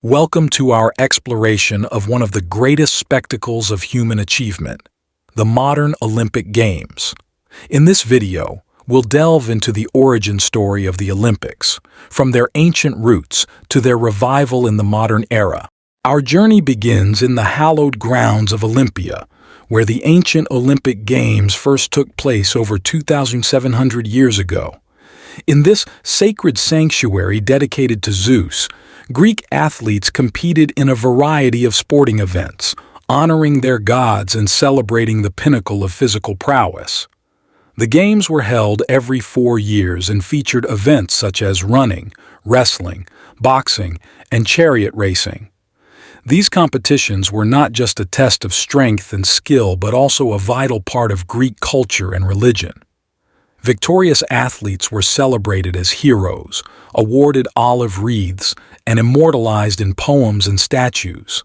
Welcome to our exploration of one of the greatest spectacles of human achievement, the modern Olympic Games. In this video, we'll delve into the origin story of the Olympics, from their ancient roots to their revival in the modern era. Our journey begins in the hallowed grounds of Olympia, where the ancient Olympic Games first took place over 2,700 years ago. In this sacred sanctuary dedicated to Zeus, Greek athletes competed in a variety of sporting events, honoring their gods and celebrating the pinnacle of physical prowess. The Games were held every 4 years and featured events such as running, wrestling, boxing, and chariot racing. These competitions were not just a test of strength and skill but also a vital part of Greek culture and religion. Victorious athletes were celebrated as heroes, awarded olive wreaths, and immortalized in poems and statues.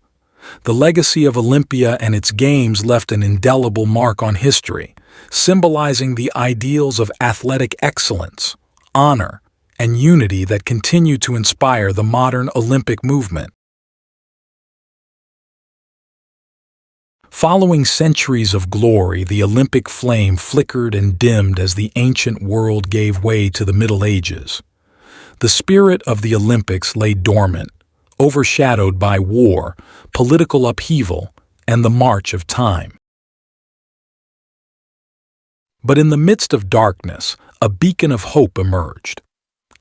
The legacy of Olympia and its games left an indelible mark on history, symbolizing the ideals of athletic excellence, honor, and unity that continue to inspire the modern Olympic movement. Following centuries of glory, the Olympic flame flickered and dimmed as the ancient world gave way to the Middle Ages. The spirit of the Olympics lay dormant, overshadowed by war, political upheaval, and the march of time. But in the midst of darkness, a beacon of hope emerged.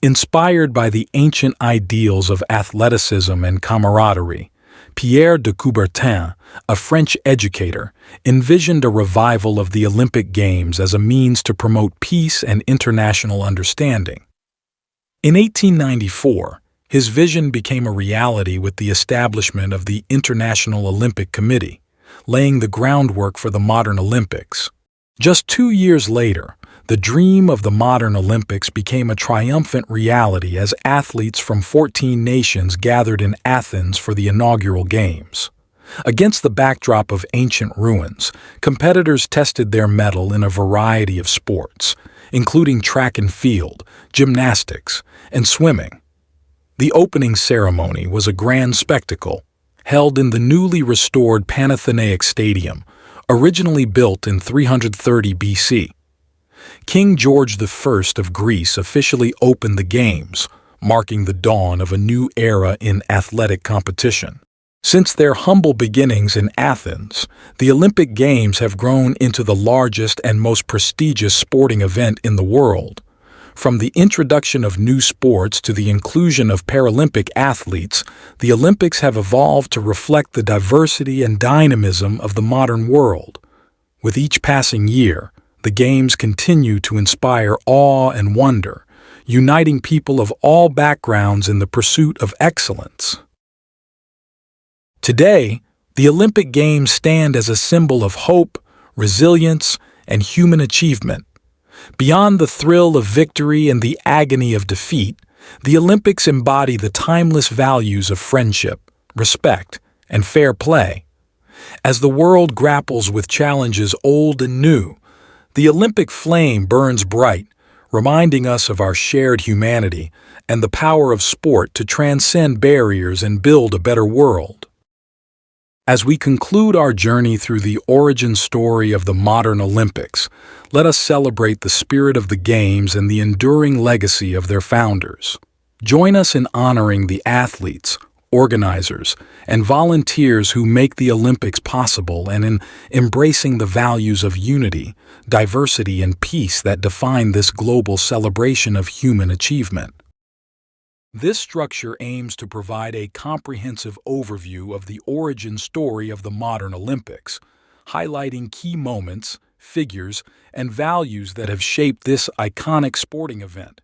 Inspired by the ancient ideals of athleticism and camaraderie, Pierre de Coubertin, a French educator, envisioned a revival of the Olympic Games as a means to promote peace and international understanding. In 1894, his vision became a reality with the establishment of the International Olympic Committee, laying the groundwork for the modern Olympics. Just 2 years later, the dream of the modern Olympics became a triumphant reality as athletes from 14 nations gathered in Athens for the inaugural Games. Against the backdrop of ancient ruins, competitors tested their mettle in a variety of sports, including track and field, gymnastics, and swimming. The opening ceremony was a grand spectacle, held in the newly restored Panathenaic Stadium, originally built in 330 BC. King George I of Greece officially opened the Games, marking the dawn of a new era in athletic competition. Since their humble beginnings in Athens, the Olympic Games have grown into the largest and most prestigious sporting event in the world. From the introduction of new sports to the inclusion of Paralympic athletes, the Olympics have evolved to reflect the diversity and dynamism of the modern world. With each passing year, the Games continue to inspire awe and wonder, uniting people of all backgrounds in the pursuit of excellence. Today, the Olympic Games stand as a symbol of hope, resilience, and human achievement. Beyond the thrill of victory and the agony of defeat, the Olympics embody the timeless values of friendship, respect, and fair play. As the world grapples with challenges old and new, the Olympic flame burns bright, reminding us of our shared humanity and the power of sport to transcend barriers and build a better world. As we conclude our journey through the origin story of the modern Olympics, let us celebrate the spirit of the Games and the enduring legacy of their founders. Join us in honoring the athletes, organizers, and volunteers who make the Olympics possible and in embracing the values of unity, diversity, and peace that define this global celebration of human achievement. This structure aims to provide a comprehensive overview of the origin story of the modern Olympics, highlighting key moments, figures, and values that have shaped this iconic sporting event.